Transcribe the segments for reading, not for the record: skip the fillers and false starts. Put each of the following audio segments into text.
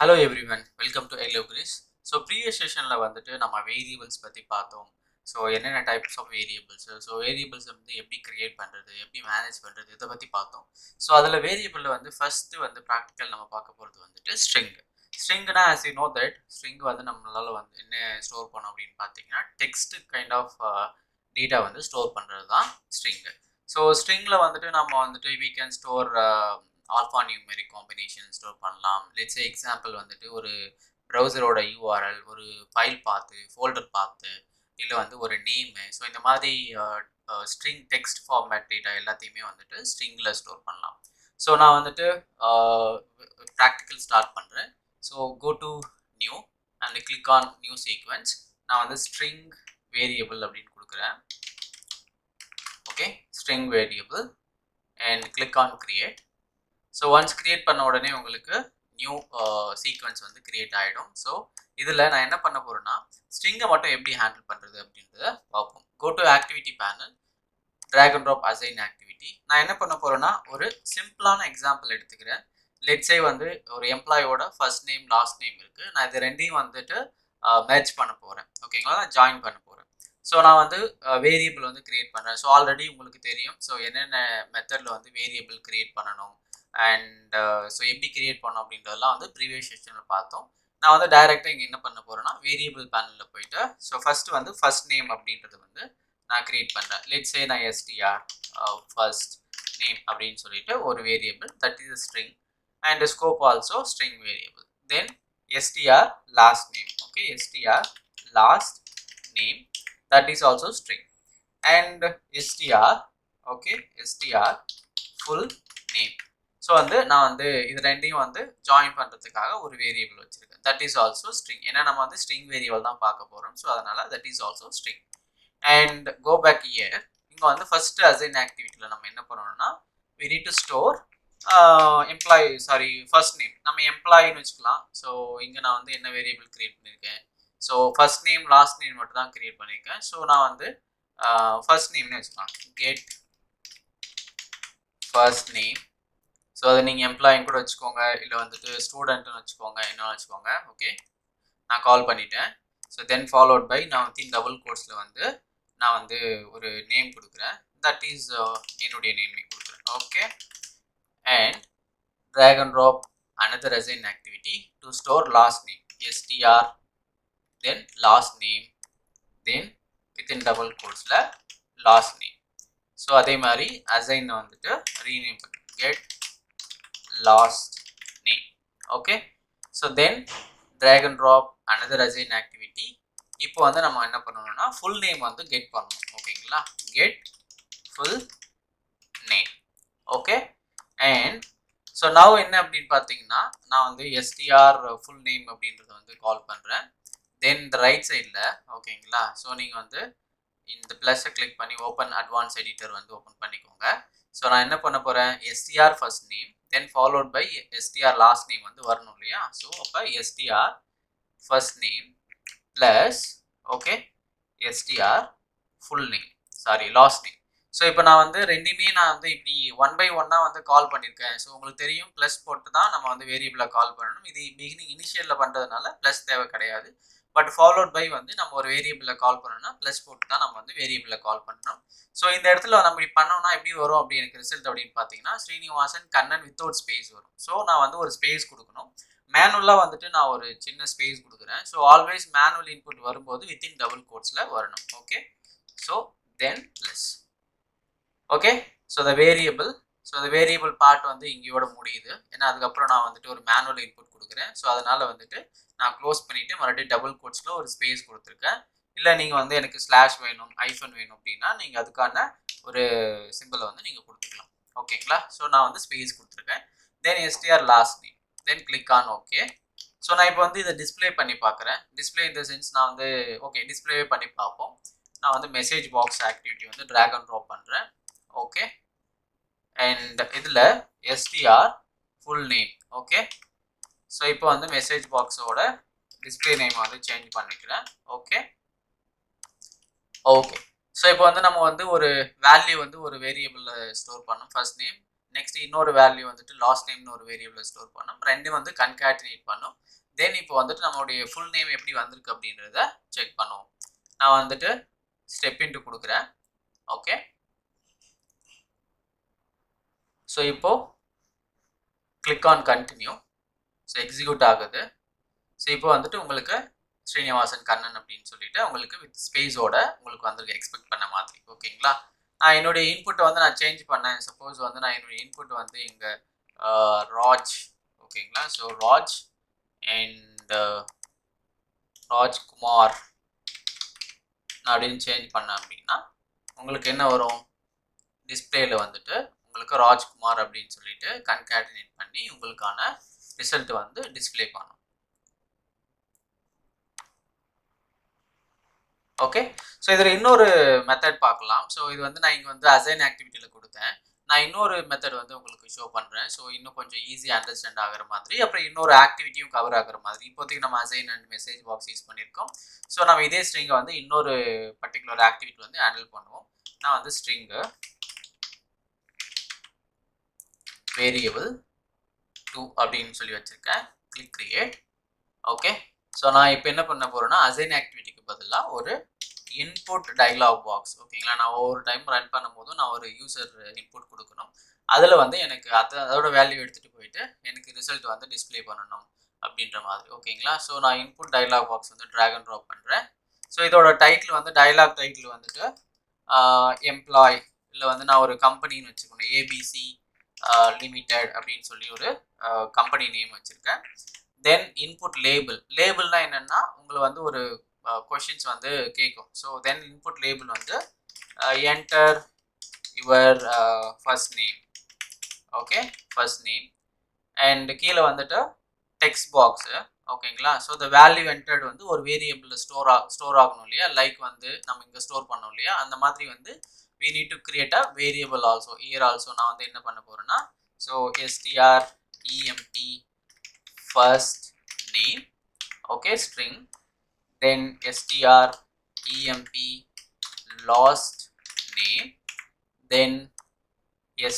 Hello everyone, welcome to yellowgreys. So previous sessionல வந்துட்டு நம்ம variables பற்றி பார்த்தோம். ஸோ என்னென்ன types of variables, so variables வந்து எப்படி கிரியேட் பண்ணுறது, எப்படி மேனேஜ் பண்ணுறது, இதை பற்றி பார்த்தோம். ஸோ அதில் வேரியபிளில் வந்து ஃபஸ்ட்டு வந்து ப்ராக்டிக்கல் நம்ம பார்க்க போகிறது வந்துட்டு ஸ்ட்ரிங். ஸ்ட்ரிங்னா as you know that string வந்து நம்மளால் வந்து என்ன ஸ்டோர் பண்ணோம் அப்படின்னு பார்த்தீங்கன்னா டெக்ஸ்ட் கைண்ட் ஆஃப் டேட்டா வந்து ஸ்டோர் பண்ணுறது தான் ஸ்ட்ரிங்கு. ஸோ ஸ்ட்ரிங்கில் வந்துட்டு நம்ம வந்துட்டு we can store alpha numeric combination store பண்ணலாம். லெட்ஸ் சே எக்ஸாம்பிள் வந்துட்டு ஒரு ப்ரௌசரோட யூஆர்எல், ஒரு ஃபைல் பார்த்து, ஃபோல்டர் பார்த்து, இல்லை வந்து ஒரு நேமு. ஸோ இந்த மாதிரி ஸ்ட்ரிங் டெக்ஸ்ட் ஃபார்மேட் டேட்டா எல்லாத்தையுமே வந்துட்டு ஸ்ட்ரிங்கில் ஸ்டோர் பண்ணலாம். ஸோ நான் வந்துட்டு ப்ராக்டிக்கல் ஸ்டார்ட் பண்ணுறேன். So go to new and click on new sequence. நான் வந்து ஸ்ட்ரிங் வேரியபிள் அப்படின்னு கொடுக்குறேன். Okay, string variable and click on create. So once create பண்ண உடனே உங்களுக்கு நியூ சீக்வன்ஸ் வந்து கிரியேட் ஆகிடும். ஸோ இதில் நான் என்ன பண்ண போகிறேன்னா ஸ்ட்ரிங்கை மட்டும் எப்படி ஹேண்டில் பண்ணுறது அப்படின்றத பார்ப்போம். Go to activity panel, drag and drop assign activity. நான் என்ன பண்ண போகிறேன்னா ஒரு சிம்பிளான எக்ஸாம்பிள் எடுத்துக்கிறேன். லெட்ஸே வந்து ஒரு எம்ப்ளாயோட ஃபர்ஸ்ட் நேம் லாஸ்ட் நேம் இருக்குது. நான் இது ரெண்டையும் வந்துட்டு மேட்ச் பண்ண போகிறேன். ஓகேங்களா, ஜாயின் பண்ண போகிறேன். ஸோ நான் வந்து வேரியபிள் வந்து கிரியேட் பண்ணுறேன். ஸோ ஆல்ரெடி உங்களுக்கு தெரியும் ஸோ என்னென்ன மெத்தடில் வந்து வேரியபிள் கிரியேட் பண்ணணும் அண்ட் ஸோ எப்படி கிரியேட் பண்ணோம் அப்படின்றதெல்லாம் வந்து ப்ரீவியஸ் செஷனில் பார்த்தோம். நான் வந்து டைரெக்டாக இங்கே என்ன பண்ண போகிறேன்னா வேரியபிள் பேனலில் போயிட்டு ஸோ ஃபஸ்ட்டு வந்து ஃபர்ஸ்ட் நேம் அப்படின்றது வந்து நான் கிரியேட் பண்ணுறேன். லெட்ஸே நான் எஸ்டிஆர் ஃபர்ஸ்ட் நேம் அப்படின்னு சொல்லிட்டு ஒரு variable, that is string and scope also string variable. Then STR last name. Okay, STR last name, that is also string. And STR, okay, STR full name. So வந்து நான் வந்து இது ரெண்டையும் வந்து join பண்ணுறதுக்காக ஒரு வேரியபிள் வச்சுருக்கேன். That is also string. ஏன்னா நம்ம வந்து ஸ்ட்ரிங் வேரியபிள் தான் பார்க்க போகிறோம். ஸோ அதனால் that is also string. And go back year. இங்கே வந்து ஃபஸ்ட்டு அசைன் ஆக்டிவிட்டியில் நம்ம என்ன பண்ணணும்னா we need to store first name. நம்ம எம்ப்ளாயின்னு வச்சுக்கலாம். ஸோ இங்கே நான் வந்து என்ன வேரியபிள் கிரியேட் பண்ணியிருக்கேன், so first name last name மட்டும் தான் கிரியேட் பண்ணியிருக்கேன். ஸோ நான் வந்து ஃபர்ஸ்ட் நேம்னு வச்சுக்கலாம், கெட் ஃபர்ஸ்ட் நேம். ஸோ அதை நீங்கள் எம்ப்ளாயின்னு கூட வச்சுக்கோங்க, இல்லை வந்துட்டு ஸ்டூடெண்ட்னு வச்சுக்கோங்க, என்ன வச்சுக்கோங்க. ஓகே, நான் கால் பண்ணிட்டேன். ஸோ தென் ஃபாலோட் பை நான் வித்தின் டபுள் கோட்ஸில் வந்து நான் வந்து ஒரு நேம் கொடுக்குறேன். தட் இஸ் என்னுடைய நேம் கொடுக்குறேன். Okay, and drag and drop another assign activity to store last name, str, then last name, then within double quotesல last name. So அதே மாதிரி assign வந்துட்டு rename பண்ணி get last name. Okay, so then drag and drop another assign activity. இப்போ வந்து நம்ம என்ன பண்ணணும்னா full name வந்து get பண்ணணும். ஓகேங்களா, get full name. Okay, and so now என்ன அப்படின்னு பார்த்தீங்கன்னா நான் வந்து எஸ்டிஆர் ஃபுல் நேம் அப்படின்றத வந்து கால் பண்ணுறேன். தென் இந்த ரைட் சைடில் ஓகேங்களா, ஸோ நீங்கள் வந்து இந்த ப்ளஸ்ஸை கிளிக் பண்ணி ஓப்பன் அட்வான்ஸ் எடிட்டர் வந்து ஓப்பன் பண்ணிக்கோங்க. ஸோ நான் என்ன பண்ண போகிறேன், STR first name then followed by STR last name வந்து வரணும் இல்லையா. ஸோ அப்போ STR first name plus okay STR full name, last name. So இப்போ நான் வந்து ரெண்டுமே நான் வந்து இப்படி ஒன் பை ஒன்னாக வந்து கால் பண்ணியிருக்கேன். ஸோ உங்களுக்கு தெரியும் ப்ளஸ் போட்டு தான் நம்ம வந்து வேரியபிளாக கால் பண்ணணும். இது பிகினிங் இனிஷியலில் பண்ணுறதுனால ப்ளஸ் தேவை கிடையாது. பட் ஃபாலோட் பை வந்து நம்ம ஒரு வேரியபிளில் கால் பண்ணணும்னா ப்ளஸ் போட்டு தான் நம்ம வந்து வேரியபிளில் கால் பண்ணணும். ஸோ இந்த இடத்துல நம்ம இப்படி பண்ணோம்னா எப்படி வரும் அப்படி எனக்கு ரிசல்ட் அப்படின்னு பார்த்தீங்கன்னா ஸ்ரீனிவாசன் கண்ணன் வித்தவுட் ஸ்பேஸ் வரும். ஸோ நான் வந்து ஒரு ஸ்பேஸ் கொடுக்கணும். மேனுவலாக வந்துட்டு நான் ஒரு சின்ன ஸ்பேஸ் கொடுக்குறேன். ஸோ ஆல்வேஸ் மேனுவல் இன்புட் வரும்போது வித்தின் டபுள் கோட்ஸில் வரணும். Okay, so then plus. Okay, so the variable part வந்து இங்கேயோட முடியுது. ஏன்னா அதுக்கப்புறம் நான் வந்துட்டு ஒரு மேனுவல் இன்புட் கொடுக்குறேன். ஸோ அதனால் வந்துட்டு நான் க்ளோஸ் பண்ணிவிட்டு மறுபடியும் டபுள் கோட்ஸில் ஒரு ஸ்பேஸ் கொடுத்துருக்கேன். இல்லை நீங்கள் வந்து எனக்கு ஸ்லாஷ் வேணும், ஐஃபன் வேணும் அப்படின்னா நீங்கள் அதுக்கான ஒரு சிம்பிளை வந்து நீங்கள் கொடுத்துக்கலாம். ஓகேங்களா, ஸோ நான் வந்து ஸ்பேஸ் கொடுத்துருக்கேன். Then STR last name, then click on okay. So நான் இப்போ வந்து இதை டிஸ்பிளே பண்ணி பார்க்குறேன். டிஸ்பிளே இந்த சென்ஸ் நான் வந்து ஓகே டிஸ்பிளேவே பண்ணி பார்ப்போம். நான் வந்து மெசேஜ் பாக்ஸ் ஆக்டிவிட்டி வந்து ட்ராக் அண்ட் ட்ராப் பண்ணுறேன். ஓகே, அண்ட் இதில் STR full name. Okay, so இப்போ வந்து மெசேஜ் பாக்ஸோட டிஸ்பிளே நேம் வந்து சேஞ்ச் பண்ணிக்கிறேன். ஓகே, ஸோ இப்போ வந்து நம்ம வந்து ஒரு வேல்யூ வந்து ஒரு வேரியபிளில் ஸ்டோர் பண்ணோம். ஃபர்ஸ்ட் நேம் நெக்ஸ்ட் இன்னொரு வேல்யூ வந்துட்டு லாஸ்ட் நேம்னு ஒரு வேரியபிள் ஸ்டோர் பண்ணோம். ரெண்டு வந்து கன்காட்டினேட் பண்ணோம். தென் இப்போ வந்துட்டு நம்மளுடைய ஃபுல் நேம் எப்படி வந்திருக்கு அப்படின்றத செக் பண்ணுவோம். நான் வந்துட்டு ஸ்டெப் இன்ட்டு கொடுக்குறேன். ஓகே, ஸோ இப்போ click on continue. So execute ஆகுது. ஸோ இப்போ வந்துட்டு உங்களுக்கு ஸ்ரீனிவாசன் கண்ணன் அப்படின்னு சொல்லிட்டு உங்களுக்கு வித் ஸ்பேஸோட உங்களுக்கு வந்துருக்கு எக்ஸ்பெக்ட் பண்ண மாதிரி. ஓகேங்களா, நான் என்னுடைய இன்புட்டை வந்து நான் சேஞ்ச் பண்ணேன். சப்போஸ் வந்து நான் என்னுடைய இன்புட் வந்து இங்கே ராஜ், ஓகேங்களா, ஸோ ராஜ் அண்ட் ராஜ்குமார் நான் அப்படின்னு சேஞ்ச் பண்ணேன் அப்படின்னா உங்களுக்கு என்ன வரும், டிஸ்பிளேல வந்துட்டு உங்களுக்கு ராஜ்குமார் அப்படின்னு சொல்லிட்டு கன்காட்டினேட் பண்ணி உங்களுக்கான ரிசல்ட் வந்து டிஸ்பிளே பண்ணும். ஓகே, ஸோ இதில் இன்னொரு மெத்தட் பார்க்கலாம். ஸோ இது வந்து நான் இங்கே வந்து அசைன் ஆக்டிவிட்டியில் கொடுத்தேன். நான் இன்னொரு மெத்தட் வந்து உங்களுக்கு ஷோ பண்ணுறேன். ஸோ இன்னும் கொஞ்சம் ஈஸியாக அண்டர்ஸ்டாண்ட் ஆகிற மாதிரி, அப்புறம் இன்னொரு ஆக்டிவிட்டியும் கவர் ஆகிற மாதிரி. இப்போதைக்கு நம்ம assign and message box use பண்ணியிருக்கோம். ஸோ நம்ம இதே ஸ்ட்ரிங்கை வந்து இன்னொரு பர்டிகுலர் ஆக்டிவிட்டி வந்து ஹேண்டில் பண்ணுவோம். நான் வந்து ஸ்ட்ரிங்கு வேரியபிள் 2 அப்படின்னு சொல்லி வச்சுருக்கேன். Click create. ஓகே, ஸோ நான் இப்போ என்ன பண்ண போகிறேன்னா அசைன் ஆக்டிவிட்டிக்கு பதிலாக ஒரு இன்புட் டயலாக் பாக்ஸ், ஓகேங்களா, நான் ஒவ்வொரு டைம் ரன் பண்ணும்போதும் நான் ஒரு யூசர் இன்புட் கொடுக்கணும். அதில் வந்து எனக்கு அதோட வேல்யூ எடுத்துகிட்டு போயிட்டு எனக்கு ரிசல்ட் வந்து டிஸ்பிளே பண்ணணும் அப்படின்ற மாதிரி. ஓகேங்களா, ஸோ நான் இன்புட் டயலாக் பாக்ஸ் வந்து ட்ராக் அண்ட் ட்ராப் பண்ணுறேன். ஸோ இதோட டைட்டில் வந்து டயலாக் டைட்டில் வந்துட்டு எம்ப்ளாய், இல்லை வந்து நான் ஒரு கம்பெனின்னு வச்சுக்கணும், ஏபிசி லிமிடெட் அப்படின்னு சொல்லி ஒரு கம்பெனி நேம் வச்சுருக்கேன். தென் இன்புட் லேபிள்னா என்னென்னா உங்களை வந்து ஒரு கொஷின்ஸ் வந்து கேட்கும். ஸோ தென் இன்புட் லேபிள் வந்து enter your first name. Okay, first name and கீழே வந்துட்டு டெக்ஸ்ட் பாக்ஸு. ஓகேங்களா, ஸோ த வேல்யூ என்டர்டு வந்து ஒரு வேரியபிளில் ஸ்டோர் ஆகணும் இல்லையா, லைக் வந்து நம்ம இங்கே ஸ்டோர் பண்ணோம் இல்லையா, அந்த மாதிரி வந்து we need to create a variable also. Here also நான் வந்து என்ன பண்ண போகிறேன்னா, so stremp first name, okay, string, then stremp last name, then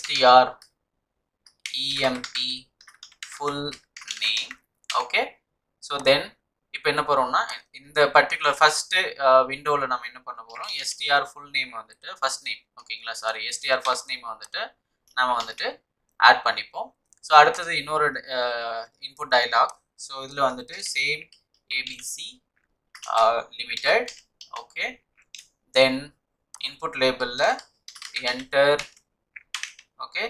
stremp full name. Okay, so then இப்போ என்ன போகிறோம்னா இந்த பர்டிகுலர் ஃபர்ஸ்ட் விண்டோவில் நம்ம என்ன பண்ண போகிறோம், எஸ்டிஆர் ஃபுல் நேம் வந்துட்டு ஃபர்ஸ்ட் நேம், ஓகேங்களா, சாரி எஸ்டிஆர் ஃபர்ஸ்ட் நேம் வந்துட்டு நம்ம வந்துட்டு ஆட் பண்ணிப்போம். ஸோ அடுத்தது இன்னொரு இன்புட் டயலாக். ஸோ இதில் வந்துட்டு same ABC limited. Okay, then input லேபிளில் enter, okay,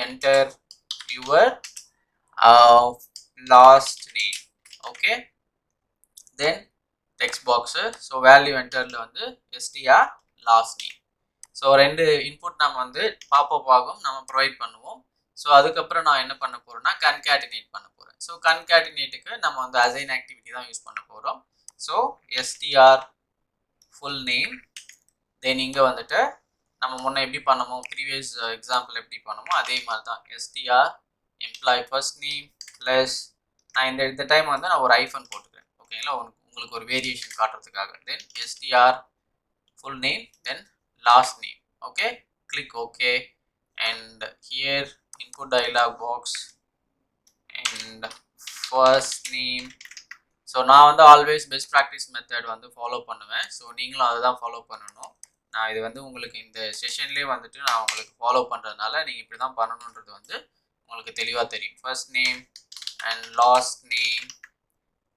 enter your last name. Okay, then text box, so value என்டரில் வந்து எஸ்டிஆர் லாஸ்ட் நேம். ஸோ ரெண்டு இன்புட் நம்ம வந்து பாப்அப் ஆகும், நம்ம ப்ரொவைட் பண்ணுவோம். ஸோ அதுக்கப்புறம் நான் என்ன பண்ண போகிறேன்னா கன்கேட்டினேட் பண்ண போகிறேன். ஸோ கன்கேட்டினேட்டுக்கு நம்ம வந்து அசைன் ஆக்டிவிட்டி தான் யூஸ் பண்ண போகிறோம். ஸோ எஸ்டிஆர் ஃபுல் நேம், தென் இங்கே வந்துட்டு நம்ம முன்னே எப்படி பண்ணமோ ப்ரீவியஸ் எக்ஸாம்பிள் எப்படி பண்ணமோ அதே மாதிரி தான் STR employ first name plus நான் இந்த டைம் வந்து நான் ஒரு ஐஃபன் போட்டுக்கிறேன். ஓகேங்களா, உங்களுக்கு ஒரு வேரியேஷன் காட்டுறதுக்காக. Then STR full name, then last name. Okay, click okay and here input dialog box and first name. So நான் வந்து ஆல்வேஸ் பெஸ்ட் ப்ராக்டிஸ் மெத்தட் வந்து ஃபாலோ பண்ணுவேன். ஸோ நீங்களும் அதை தான் ஃபாலோ பண்ணணும். நான் இது வந்து உங்களுக்கு இந்த செஷன்லேயே வந்துட்டு நான் உங்களுக்கு ஃபாலோ பண்ணுறதுனால நீங்கள் இப்படி தான் பண்ணணுன்றது வந்து உங்களுக்கு தெளிவாக தெரியும். First name and last name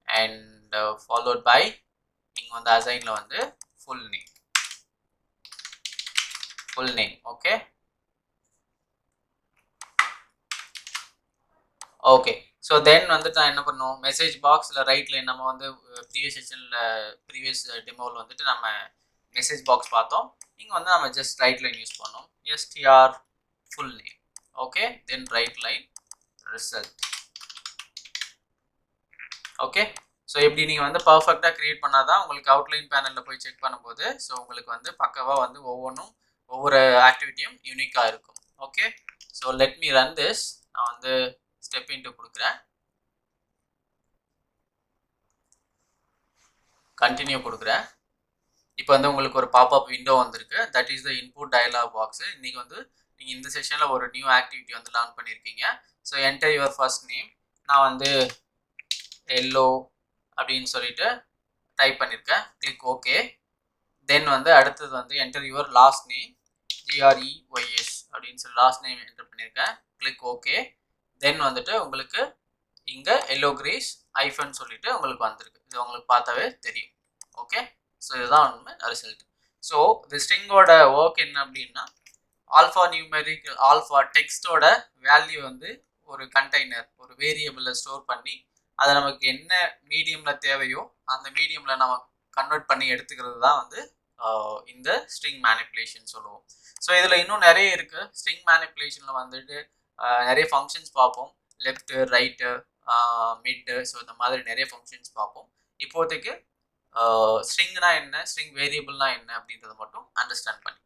and followed by நீங்கள் வந்து அசைனில் வந்து full name. Okay, okay, so then வந்துட்டு நான் என்ன பண்ணுவோம், மெசேஜ் பாக்ஸில் ரைட்டில் நம்ம வந்து ப்ரீவியஸ் செஷனில் ப்ரீவியஸ் டெமோவில் வந்துட்டு நம்ம மெசேஜ் பாக்ஸ் பார்த்தோம். இங்கே வந்து நம்ம ஜஸ்ட் ரைட் லைன் யூஸ் பண்ணோம், STR full name. Okay, then write line result. Okay, so எப்படி நீங்கள் வந்து பர்ஃபெக்டாக க்ரியேட் பண்ணால் தான் உங்களுக்கு அவுட்லைன் பேனலில் போய் செக் பண்ணும்போது ஸோ உங்களுக்கு வந்து பக்கவாக வந்து ஒவ்வொரு ஆக்டிவிட்டியும் யூனிக்காக இருக்கும். Okay, so let me run this. நான் வந்து ஸ்டெப் இன்ட்டு கொடுக்குறேன், கண்டினியூ கொடுக்குறேன். இப்போ வந்து உங்களுக்கு ஒரு பாப்அப் விண்டோ வந்திருக்கு. That is the input dialog box. இன்றைக்கி வந்து நீங்கள் இந்த செஷனில் ஒரு நியூ ஆக்டிவிட்டி வந்து லேர்ன் பண்ணியிருக்கீங்க. So enter your first name. நான் வந்து எல்லோ அப்படின்னு சொல்லிட்டு டைப் பண்ணியிருக்கேன். Click okay. தென் வந்து அடுத்தது வந்து enter your last name, GREYS அப்படின்னு சொல்லி லாஸ்ட் நேம் என்டர் பண்ணியிருக்கேன். Click okay. தென் வந்துட்டு உங்களுக்கு இங்கே YellowGreys ஐஃபன் சொல்லிட்டு உங்களுக்கு வந்திருக்கு. இது உங்களுக்கு பார்த்தாவே தெரியும். ஓகே, ஸோ இதுதான் உண்மை ரிசல்ட். ஸோ இந்த ஸ்ட்ரிங்கோட ஒர்க் என்ன அப்படின்னா, ஆல்ஃபா நியூமெரிக் ஆல்ஃபா டெக்ஸ்டோட வேல்யூ வந்து ஒரு கண்டெய்னர் ஒரு வேரியபிளில் ஸ்டோர் பண்ணி அதை நமக்கு என்ன மீடியமில் தேவையோ அந்த மீடியமில் நம்ம கன்வெர்ட் பண்ணி எடுத்துக்கிறது தான் வந்து இந்த ஸ்ட்ரிங் மேனிப்புலேஷன் சொல்லுவோம். ஸோ இதில் இன்னும் நிறைய இருக்குது. ஸ்ட்ரிங் மேனிப்புலேஷனில் வந்துட்டு நிறைய ஃபங்க்ஷன்ஸ் பார்ப்போம். லெஃப்ட்டு, ரைட்டு, மிட்டு, ஸோ இந்த மாதிரி நிறைய ஃபங்க்ஷன்ஸ் பார்ப்போம். இப்போதைக்கு ஸ்ட்ரிங்னா என்ன, ஸ்ட்ரிங் வேரியபிள்னா என்ன அப்படின்றத மட்டும் அண்டர்ஸ்டாண்ட் பண்ணி